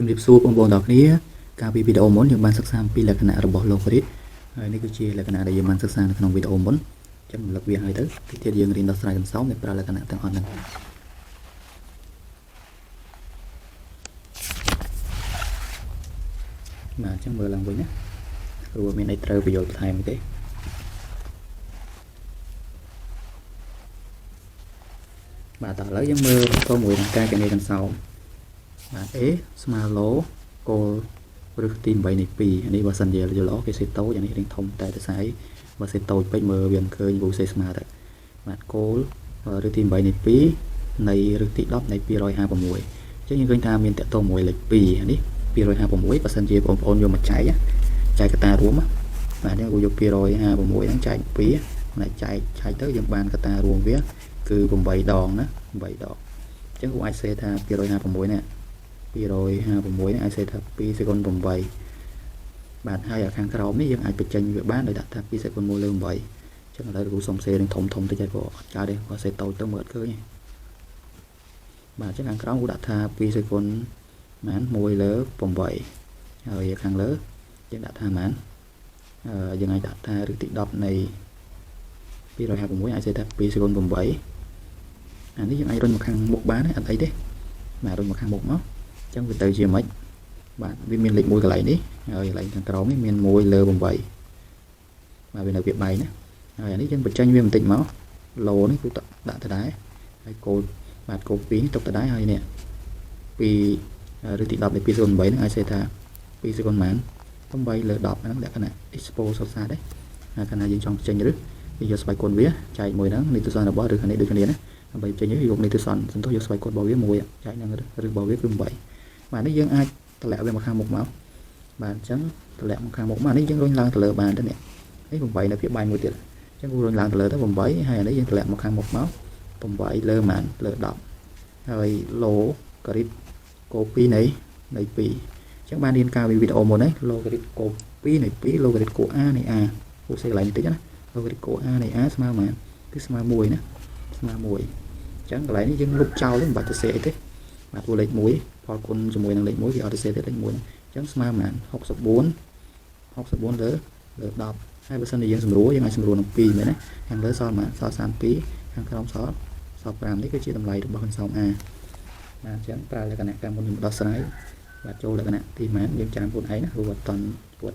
Liệp xuaបងប្អូនទាំងគ្នាកាលពីវីដេអូមុនយើងបានសិក្សាអំពីលក្ខណៈរបស់ logarit ហើយនេះគឺជាលក្ខណៈដែលយើងបានសិក្សានៅក្នុងវីដេអូមុនអញ្ចឹងរំលឹកវាឲ្យទៅទីទៀតយើងរៀនដោះស្រាយកំសោមដែលប្រើលក្ខណៈទាំងអស់ហ្នឹងបាទអញ្ចឹងមើលឡើងវិញណាព្រោះមានអីត្រូវបញ្យល់បន្ថែមទេបាទតោះឥឡូវយើងមើលតមួយនឹងការគណនាកំសោមបាទ A ស្មើឡូគោលឬទី8នៃ2អានេះបើសិនជាយល់ល្អគេសេតូចអានេះរៀងធំតែទៅស្អីបើសេតូចពេកមើលវាមិនឃើញវូសេស្មើទៅបាទគោលឬទី8នៃ2នៃឬទី10នៃ256អញ្ចឹងយើងឃើញថាមានតកតមួយលេខ2អានេះ256បើសិនជាបងប្អូនយកមកចែកកតារួមបាទយើងយក256ហ្នឹងចែក2ណាចែកទៅយើងបានកតារួមវាគឺ8ដងណា8ដងអញ្ចឹងគូអាចសេថា256នេះ256នេះអាចសេថា2សេគុណ8បាទហើយខាងក្រោមនេះយើងអាចបញ្ចេញវាបានដោយដាក់ថា2សេគុណ1លើ8អញ្ចឹងឥឡូវគ្រូសុំសេនឹងធំតិចហើយក៏អត់កើតទេបើសេតូចទៅមើលអត់ឃើញទេបាទអញ្ចឹងខាងក្រោមគ្រូដាក់ថា2សេគុណបាន1លើ8ហើយខាងលើយើងដាក់ថាបានយើងអាចដាក់ថាឬទី10នៃ256អាចសេថា2សេគុណ8អានេះយើងអាចរុញមកខាងមុខបានទេអត់អីទេបាទរុញមកខាងមុខមកអញ្ចឹងវាទៅជាម៉េចបាទវាមានលេខ1កន្លែងនេះហើយកន្លែងខាងក្រោមនេះមាន1លើ8បាទវានៅវាបែកណាហើយអានេះយើងបញ្ចេញវាបន្តិចមកឡូនេះគឺដាក់ទៅដែរហើយកូដបាទកូដ2នេះទុកទៅដែរហើយនេះ2ឬទី10នៃ2សេគុណ8ហ្នឹងអាចសេថា2សេគុណប៉ុន្មាន8លើ10ហ្នឹងលក្ខណៈ expose សុទ្ធសាធដែរហើយកាលណាយើងចង់បញ្ចេញឬយើងយកស្វ័យគុណវាចែកមួយហ្នឹងនីតិសាស្ត្ររបស់ឬនេះដូចគ្នាណាដើម្បីបញ្ចេញយកនីតិសាស្ត្រសន្ទុះយកស្វ័យគុណរបស់វាមួយចែកហ្នឹងឬរបស់វាគឺ8បាទនេះយើងអាចតម្លាក់វាមកខាងមុខមកបាទអញ្ចឹងតម្លាក់មកខាងមុខមកនេះយើងរុញឡើងទៅលើបានទៅនេះ8នៅវាបែកមួយទៀតអញ្ចឹងរុញឡើងទៅលើទៅ8ហើយអានេះយើងតម្លាក់មកខាងមុខមក8លើម៉ានលើ10ហើយឡូការីតកូ2នៃ2អញ្ចឹងបានរៀនការវីដេអូមុនហ្នឹងឡូការីតកូ2នៃ2ឡូការីតកូ a នៃ a ពួកសេកន្លែងនេះតិចណាឡូការីតកូ a នៃ a ស្មើម៉ានគឺស្មើ1ណាស្មើ1អញ្ចឹងកន្លែងនេះយើងលុបចោលទេមិនបាច់ទៅសេអីទេបាទពួកលេខ1ផលគុណជាមួយនឹងលេខ1វាអត់ទៅសេទេលេខ1អញ្ចឹងស្មើប៉ុន្មាន64លើ10ហើយបើសិនជាយើងសម្រួលយើងអាចសម្រួលនឹង2មែនទេខាងលើសល់ប៉ុន្មានសល់32ខាងក្រោមសល់5នេះគឺជាតម្លៃរបស់កំសោម a បាទអញ្ចឹងប្រើលក្ខណៈការមុនខ្ញុំដោះស្រាយបាទចូលលក្ខណៈទីម៉ានយើងចាំខ្លួនឯងណាព្រោះអត់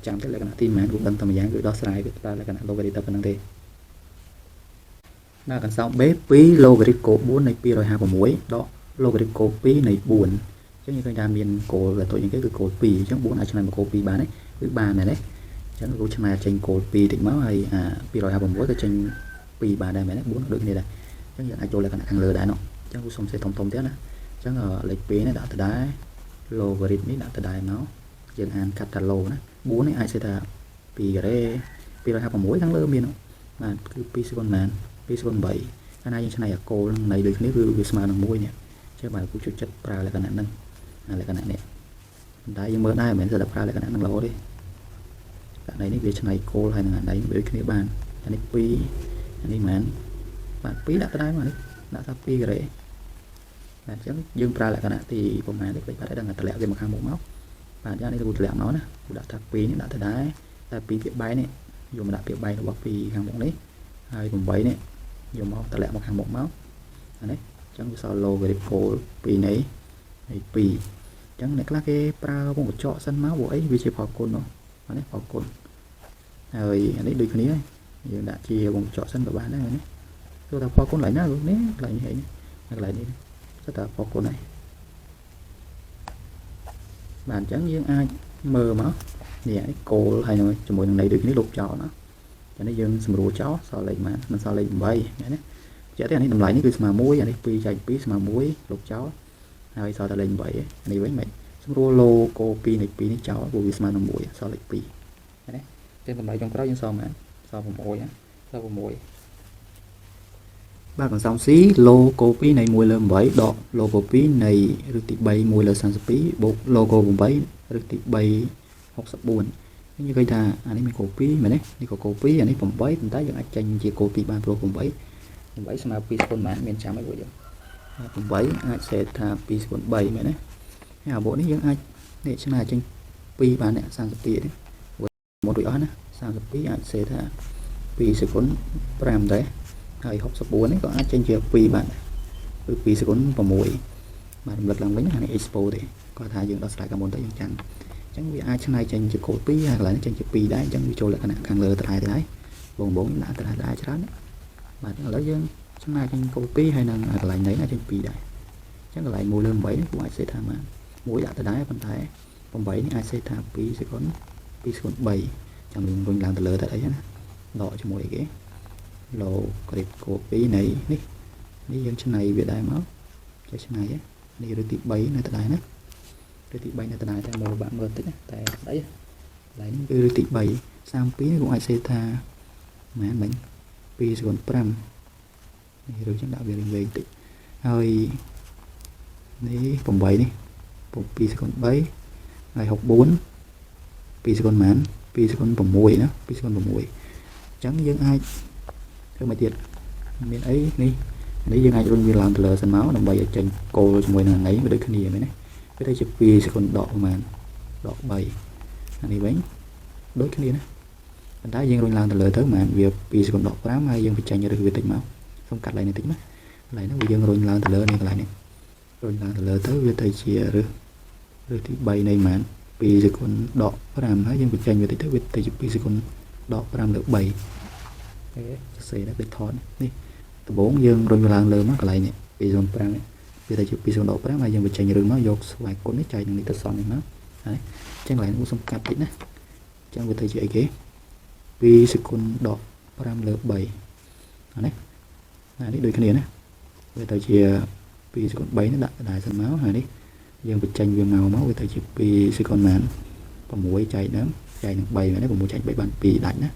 ចាំទេលក្ខណៈទីម៉ានគឺដឹងតែម្យ៉ាងគឺដោះស្រាយគឺប្រើលក្ខណៈ logarit ប៉ុណ្្នឹងទេបាទកំសោម b 2 logarit កូ4នៃ256ដក logarit កូ2នៃ4អញ្ចឹងយើងឃើញថាមានគោលដែលតូចជាងគេគឺគោល2អញ្ចឹង4អាចឆ្នៃមកគោល2បានទេគឺបានមែនទេអញ្ចឹងគ្រូឆ្នៃចេញគោល2តិចមកហើយ256ក៏ចេញ2បានដែរមែនទេ4ដូចគ្នាដែរអញ្ចឹងយើងអាចចូលលក្ខណៈខាងលើដែរនោះអញ្ចឹងគ្រូសុំសេធំទៀតណាអញ្ចឹងលេខ2នេះដាក់ទៅដែរ logarit នេះដាក់ទៅដែរមកយើងអានកាត់តាឡូណា4នេះអាចសេថា2ការ៉េ256ខាងលើមានបាទគឺ2សេគុណប៉ុន្មាន2សេគុណ8កាលណាយើងឆ្នៃអាគោលនឹងនៃដូចគ្នាគឺវាស្មើនឹង1នេះចឹងបាទគូជួយចិត្តប្រើលក្ខណៈហ្នឹងលក្ខណៈនេះតែយើងមើលដែរមិនមែនតែប្រើលក្ខណៈហ្នឹងរហូតទេករណីនេះវាឆ្នៃគោលហើយនឹងអានេះវាដូចគ្នាបានអានេះ2អានេះមិនបាទ2ដាក់ទៅដែរមកនេះដាក់ថា2ការ៉េបាទអញ្ចឹងយើងប្រើលក្ខណៈទីប្រមាណនេះបាទឲ្យដឹងតម្លាក់វាមកខាងមុខមកបាទយ៉ាងនេះគូតម្លាក់មកណាគូដាក់ថា2នេះដាក់ទៅដែរតែ2ពាក្យបែកនេះយកមកដាក់ពាក្យបែករបស់2ខាងមុខនេះហើយ8នេះយកមកតម្លាក់មកខាងមុខមកអានេះអញ្ចឹងវាសល់ logarit គោល2នៃ2អញ្ចឹងអ្នកខ្លះគេប្រើវងកញ្ចក់សិនមកព្រោះអីវាជាផលគុណនោះអានេះផលគុណហើយអានេះដូចគ្នាយើងដាក់ជាវងកញ្ចក់សិនក៏បានដែរនេះគឺថាផលគុណឡើយណានេះកន្លែងនេះកន្លែងនេះគឺថាផលគុណហើយបាទអញ្ចឹងយើងអាចមើលមកនេះគោលហើយនឹងជាមួយនឹងន័យដូចគ្នាលុបចោលណាចឹងនេះយើងសម្រួលចោលសល់លេខប៉ុន្មានមិនសល់លេខ8ណាចេះទេអានេះតម្លៃនេះគឺស្មើ1អានេះ2ចែក2ស្មើ1លុបចោលហើយសល់តែលេខ8នេះវិញមិនសម្រួលឡូកូ2នៃ2នេះចោលព្រោះវាស្មើនឹង1សល់លេខ2ណាទេតម្លៃចុងក្រោយយើងសល់ប៉ុន្មានសល់6ណាសល់6បាទកំសោម C ឡូកូ2នៃ1លើ8ដកឡូកូ2នៃឬទី3 1លើ32បូកឡូកូ8ឬទី3 64យើងឃើញថាអានេះមានកូ2មែនទេនេះក៏កូ2អានេះ8ប៉ុន្តែយើងអាចចេញជាកូ2បានព្រោះ8ស្មើ2សេគុណប៉ុន្មានមានចាំអីពួកយើង8អាចសេថា2សេគុណ3មែនទេហើយអាបូកនេះយើងអាច នេះឆ្នៃចេញ2បានអ្នក32នេះមករួចអស់ណា32អាចសេថា2សេគុណ5ដែរហើយ64នេះក៏អាចចេញជា2បានគឺ2សេគុណ6បាទរំលឹកឡើងវិញអានេះ expo ទេគាត់ថាយើងដោះស្រាយកាមុនទៅយើងចាំអញ្ចឹងវាអាចឆ្នៃចេញជាកូដ2ហើយកន្លែងចេញជា2ដែរអញ្ចឹងវាចូលលក្ខណៈខាងលើត្រែទៅហើយបងដាក់ត្រែដែរច្រើនបាទឥឡូវយើងឆ្នៃចេញកូដ2ហើយនឹងកន្លែងនេះណាចេញ2ដែរអញ្ចឹងកន្លែង1លើ8នេះគួរអាចសេថាបាន1ដាក់ទៅដែរប៉ុន្តែ8នេះអាចសេថា2សេគុណ2សេគុណ3ចាំយើងរុញឡើងទៅលើទៅអីណាដកជាមួយអីគេ logarit កូដ2នៃនេះយើងឆ្នៃវាដែរមកចេះឆ្នៃនេះឬទី3នៅទៅដែរណាឬទី3នៅទៅដែរតែមើលបាក់មើលតិចណាតែស្អីកន្លែងនេះគឺឬទី3 32នេះcũngអាចសេថាម៉ែនមិញ2សេគុណ5នេះឬចឹងដាក់វាវិញតិចហើយនេះ8នេះ2សេគុណ3ហើយ64 2សេគុណម៉ាន2សេគុណ6ណា2សេគុណ6អញ្ចឹងយើងអាចធ្វើមកទៀតមានអីនេះយើងអាចរុញវាឡើងទៅលើសិនមកដើម្បីឲ្យចេញគោលជាមួយនឹងថ្ងៃវាដូចគ្នាមែនទេវាទៅជា2សេគុណដកប្រហែលដក3អានេះវិញដូចគ្នាណាប៉ុន្តែយើងរុញឡើងទៅលើទៅប្រហែលវា2សេគុណដក5ហើយយើងបញ្ចេញឬវាតិចមកសុំកាត់ឡើងនេះតិចណាកន្លែងនេះយើងរុញឡើងទៅលើនេះកន្លែងនេះរុញឡើងទៅលើទៅវាទៅជាឬទី3នៃប្រហែល2សេគុណដក5ហើយយើងបញ្ចេញវាតិចទៅវាទៅជា2សេគុណដក5លើ3អូខេសរសេរនេះដូចថតនេះដំបូងយើងរុញវាឡើងលើមកកន្លែងនេះ205នេះវាទៅជា205ហើយយើងបញ្ចេញរឿងមកយកស្វ័យគុណនេះចែកនឹងនេះទៅសល់នេះមកហើយអញ្ចឹងកន្លែងនេះសុំកាត់តិចណាអញ្ចឹងវាទៅជាអីគេ2សេគុណដក5លើ3អានេះដូចគ្នាណាវាទៅជា2សេគុណ3នេះដាក់ដែរសិនមកហើយនេះយើងបញ្ចេញវាមកវាទៅជា2សេគុណម៉ាន6ចែកនឹង3មែនទេ6ចែក3បាន2ដាច់ណា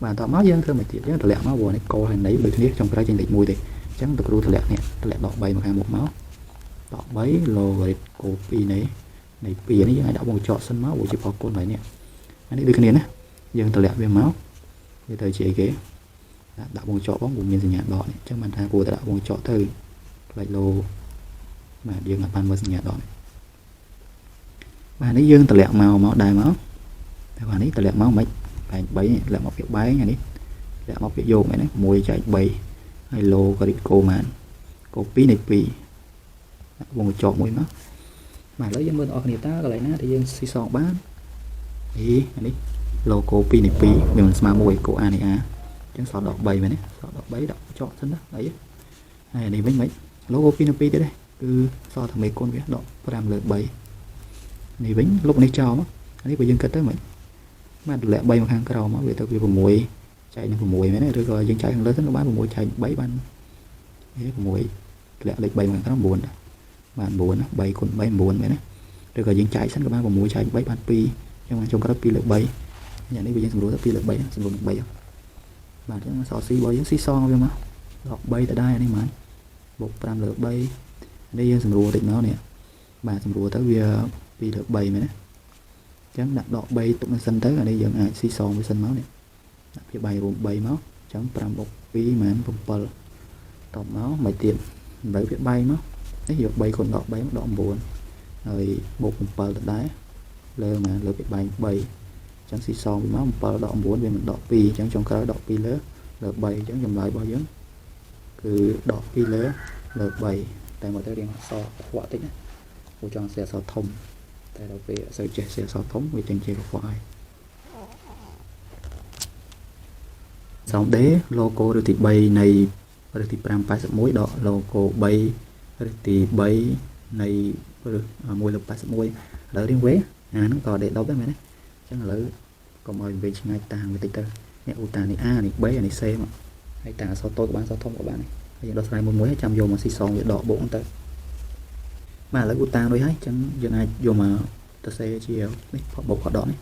បាទតោះមកយើងធ្វើមកទៀតយើងតម្លាក់មកព្រោះនេះកលហើយនៃដូចគ្នាចុងក្រោយចេញលេខ1ទេអញ្ចឹងតគ្រូតម្លាក់នេះតម្លាក់ដក3មកខាងមុខមកដក3 logarit កូដ2នៃ2នេះយើងអាចដាក់វងកញ្ចក់សិនមកព្រោះជាផលគុណហើយនេះអានេះដូចគ្នាណាយើងតម្លាក់វាមកវាទៅជាអីគេដាក់វងកញ្ចក់បងព្រោះមានសញ្ញាដកនេះអញ្ចឹងបានថាគួរតែដាក់វងកញ្ចក់ទៅផ្លេចលោបាទយើងអាចបានមើលសញ្ញាដកនេះបាទនេះយើងតម្លាក់មកដែរមកតែបាទនេះតម្លាក់មកមិនបែង3នេះតម្លាក់មកពាក្យបែងអានេះតម្លាក់មកពាក្យយកមែនទេ1ចែក3ហើយ logarit កូម៉ានកូ2នៃ2ដាក់វងកញ្ចក់មួយមកបាទឥឡូវយើងមើលបងប្អូនគ្នាតើកន្លែងណាដែលយើងស៊ីសងបាននេះអានេះ logo 2នៃ2វាមិនស្មើ1កូ a នៃ a អញ្ចឹងសល់ដក3មែនទេសល់ដក3ដាក់កញ្ចក់សិនណាអីហើយនេះវិញមិន logo 2នៃ2ទៀតទេគឺសល់តែមេគុណវាដក5លើ3នេះវិញលុបនេះចោលមកនេះបើយើងគិតទៅមិនបាទតម្លាក់3មកខាងក្រោមមកវាទៅវា6ចែកនឹង6មែនទេឬក៏យើងចែកខាងលើទៅបាន6ចែក3បាននេះ6តម្លាក់លេខ3មកខាងក្រោម9ដែរបាន9ណា3គុណ3 9មែនទេឬក៏យើងចែកសិនក៏បាន6ចែក3បាន2ចឹងបានចុងក្រោយ2លើ3យ៉ាងនេះវាយើងសម្រួលទៅ2លើ3សម្រួលនឹង3បាទអញ្ចឹងសរស៊ីរបស់យើងស៊ីសងវាមកដក3ទៅដែរនេះហ្មងបូក5លើ3នេះយើងសម្រួលតិចមកនេះបាទសម្រួលទៅវា2លើ3មែនទេអញ្ចឹងដាក់ដក3ទុកនឹងសិនទៅអានេះយើងអាចស៊ីសងវាសិនមកនេះដាក់វាបាយរួម3មកអញ្ចឹង5បូក2មែន7តបមកមិនទៀតបើវាបាយមកនេះយក3គុណដក3មកដក9ហើយបូក7ទៅដែរលើមកលើវាបាយ3អញ្ចឹងស៊ីសងវាមក7ដក9វាមិនដក2អញ្ចឹងចុងក្រោយដក2លើ3អញ្ចឹងចម្លើយរបស់យើងគឺដក2លើ3តែមកទៅរៀងអក្សរខ្វក់តិចណាព្រោះចង់សេអក្សរធំតែដល់ពេលអក្សរចេះសេអក្សរធំវាចេញជាខ្វក់ហើយសំដេ logo ឬទី3នៃឬទី581ដក logo 3ឬទី3នៃ1លើ81ឥឡូវរៀងវេអាហ្នឹងក៏ដេក10ដែរមែនទេអញ្ចឹងឥឡូវកុំឲ្យវេឆ្ងាយតាំងវាតិចទៅនេះឧតានេះ A នេះ B នេះ C មកហើយតាំងអក្សរតូចក៏បានអក្សរធំក៏បានហើយយើងដោះស្រាយមួយហើយចាំយកមកស៊ីសងវាដកបូកទៅបាទឥឡូវឧតាដូចហើយអញ្ចឹងយើងអាចយកមកទៅសេជានេះផបូកផដកនេះ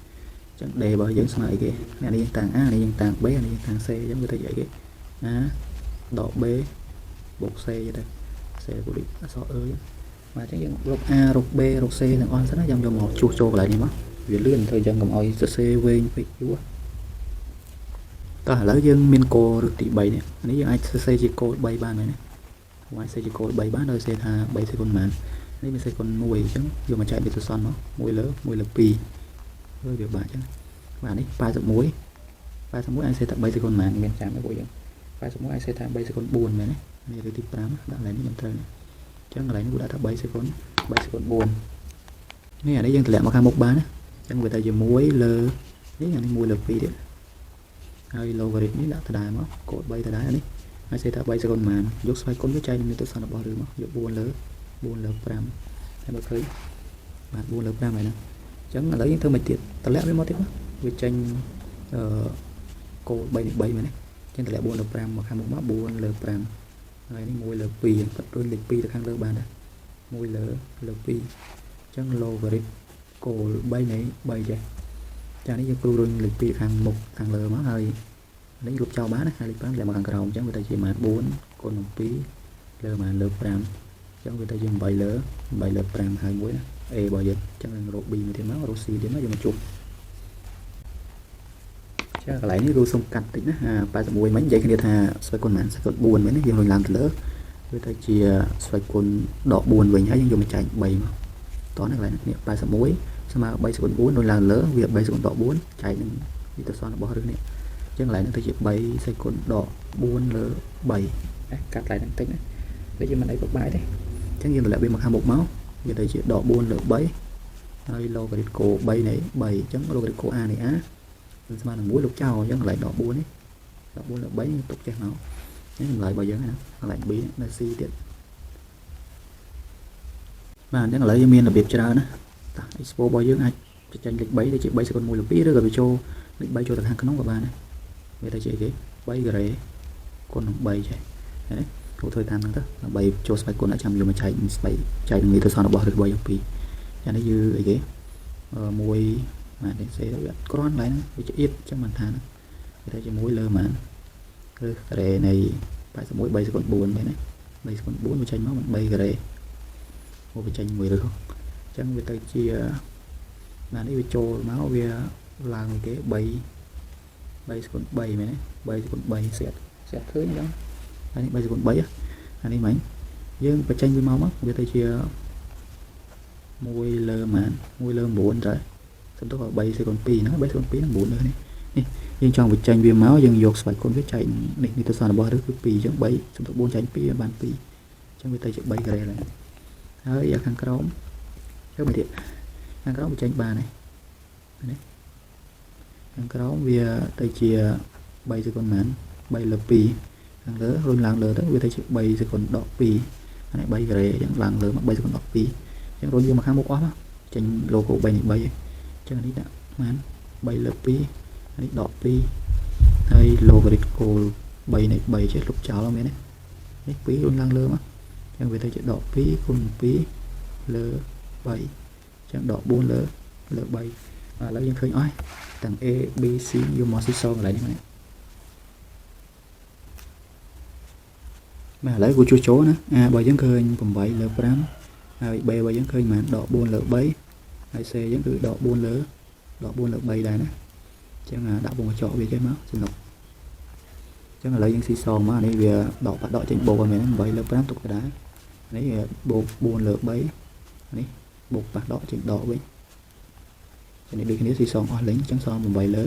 អញ្ចឹង D របស់យើងស្មើអីគេនេះយើងតាំង A នេះយើងតាំង B នេះយើងតាំង C អញ្ចឹងវាទៅជាអីគេ A ដក B បូក C ទៅ C បូកអក្សរ E បាទអញ្ចឹងយើងរក A រក B រក C ទាំងអស់សិនណាខ្ញុំយកមកជួសចូលកន្លែងនេះមកវាលឿនទៅអញ្ចឹងកុំឲ្យសរសេរវែងពេកយូរតោះឥឡូវយើងមានគោលរឹកទី3នេះអានេះយើងអាចសរសេរជាគោល3បានមែនទេអាចសរសេរជាគោល3បានដោយសារថា3សេគុណម៉ាន នេះមានសេកុន1អញ្ចឹងយកមកចែកវាទៅសនមក1លើ2rồi việc bài chứ vàនេះ81អាចសេថា3សេកុនម៉ានមានចាំពួកយើង81អាចសេថា3សេកុន4មែនទេនេះលើទី5ដាក់ឡើងនេះមិនត្រូវនេះអញ្ចឹងកន្លែងនេះគឺដាក់ថា3សេកុន4នេះអានេះយើងតម្លាក់មកខាងមុខបានណាអញ្ចឹងវាទៅជា1លើនេះអានេះ1លើ2ទៀតហើយ logarit នេះដាក់ដដែលមកកូដ3ដដែលនេះអាចសេថា3សេកុនម៉ានយកស្វ័យគុណវាចែកនឹងទស្សនរបស់ឬមកយក4លើ5ហើយបើឃើញបាទ4លើ5ហើយណាចឹងឥឡូវយើងធ្វើមិនទៀតតម្លាក់វាមកទៀតវាចេញគោល3នេះ3មែនទេចឹងតម្លាក់4លើ5មកខាងមុខមក4លើ5ហើយនេះ1លើ2គាត់ដូចលេខ2ទៅខាងលើបានដែរ1លើ2ចឹង logarit គោល3នេះ3ចេះចានេះយើងគ្រូរុញលេខ2ខាងមុខខាងលើមកហើយនេះរូបចោលបានណាហើយលេខ5តម្លាក់មកខាងក្រោមចឹងវាទៅជាម៉ាន4គុណនឹង2លើម៉ានលើ5ចឹងវាទៅជា8លើ5ហើយ1ណាA របស់យើងចឹងនឹងរក B មួយទៀតមករក C ទៀតមកយើងមកជប់ចាកន្លែងនេះគ្រូសុំកាត់តិចណា81មិញនិយាយគ្នាថាស្វ័យគុណម៉ានស្វ័យគុណ4មែនទេយើងរុញឡើងទៅលើវាទៅជាស្វ័យគុណដក4វិញហើយយើងយកមកចែក3មកតោះនេះកន្លែងនេះ81ស្មើ3សេកុន4រុញឡើងលើវា3សេកុនដក4ចែកនឹងវិធីសាស្ត្ររបស់រឿងនេះចឹងកន្លែងនេះទៅជា3សេកុនដក4លើ3កាត់កន្លែងហ្នឹងតិចណាដូចយើងមិនអីបបាយទេចឹងយើងតម្លាក់វាមកខាងមុខមកវាទៅជាដក4លើ3ហើយ logarit គោ3នេះ3អញ្ចឹង logarit គោ a នេះ a ស្មើនឹង1លុបចោលអញ្ចឹងកន្លែងដក4នេះដក4លើ3ទុកចេះមកនេះតម្លៃរបស់យើងណាកន្លែង B នៅ C ទៀតបាទអញ្ចឹងឥឡូវយើងមានរបៀបច្រើនណាតា expo របស់យើងអាចចេញលេខ3ទៅជា3សេកុន1លើ2ឬក៏វាចូលលេខ3ចូលទៅខាងក្នុងក៏បានដែរវាទៅជាគេ3ការ៉េគុណនឹង3ចេះណាគូធ្វើតាមហ្នឹងទៅដើម្បីចូលស្វ័យគុណអាចចាំយកមកចែកស្វ័យចែកនឹងមេទស្សនរបស់របស់យើងពីរចានេះយឺអីគេមួយម៉ាននេះសេវាគ្រាន់ឡើយហ្នឹងវាជាអៀតចឹងមិនថាហ្នឹងវាទៅជាមួយលើម៉ានឬការ៉េនៃ81 3សេកុន4មែនទេ3សេកុន4វាចេញមកមិន3ការ៉េមកវាចេញមួយឬចឹងវាទៅជាណានេះវាចូលមកវាឡើងគេ3សេកុន3មែនទេ3សេកុន3សេតឃើញចឹងអានេះ3សេកុន3អានេះមិញយើងបញ្ចេញវាមកវាទៅជា1លើម៉ាន1លើ9ទៅសំដៅថា3សេកុន2ហ្នឹង3សេកុន2នឹង9នេះនេះយើងចង់បញ្ចេញវាមកយើងយកស្វ័យគុណវាចែកនេះទស្សនរបស់ឬគឺ2អញ្ចឹង3សំដៅ4ចែក2បាន2អញ្ចឹងវាទៅជា3ការ៉េឡើយហើយខាងក្រោមចូលមកទៀតខាងក្រោមបញ្ចេញបានហើយនេះខាងក្រោមវាទៅជា3សេកុនម៉ាន3លើ2ខាងលើរុញឡើងលើទៅវាទៅជា3សេកុនដក2អានេះ3ការ៉េអញ្ចឹងឡើងលើមក3សេកុនដក2អញ្ចឹងរុញយកមកខាងមុខអស់មកចេញ logo 3នេះ3អញ្ចឹងនេះដាក់ម៉ាន3លើ2អានេះដក2ហើយ logarit គោល3នេះ3ចេះលុបចោលមែនទេនេះ2រុញឡើងលើមកអញ្ចឹងវាទៅជាដក2គុណ2លើ3អញ្ចឹងដក4លើ3ឥឡូវយើងឃើញអស់ទាំង A B C យកមកស៊ីសងកន្លែងនេះមកបាទឥឡូវគូជួសចូលណាA របស់យើងឃើញ8លើ5ហើយ B របស់យើងឃើញម៉ានដក4លើ3ហើយ C យើងគឺដក4លើ3ដែរណាអញ្ចឹងដាក់វងកញ្ចក់វាចេះមកសំណុកអញ្ចឹងឥឡូវយើងស៊ីសងមកនេះវាដកចេញបូកមែន8លើ5ទុកដដែលនេះបូក4លើ3នេះបូកប៉ះដកចេញដកវិញនេះដូចគ្នាស៊ីសងអស់លេងអញ្ចឹងសង8លើ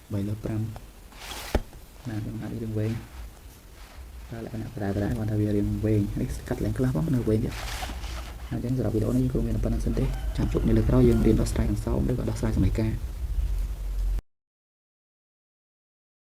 5ណាខ្ញុំអាចរៀងវែងតែលក្ខណៈដដែលគាត់ថាវារៀងវែងនេះកាត់ឡើងខ្លះផងនៅវែងទៀតអញ្ចឹងសម្រាប់វីដេអូនេះយើងគួរមានប៉ុណ្ណឹងសិនទេចាំជួបនៅលើក្រោយយើងរៀនដោះស្រាយអង្សោមឬក៏ដោះស្រាយសមីការ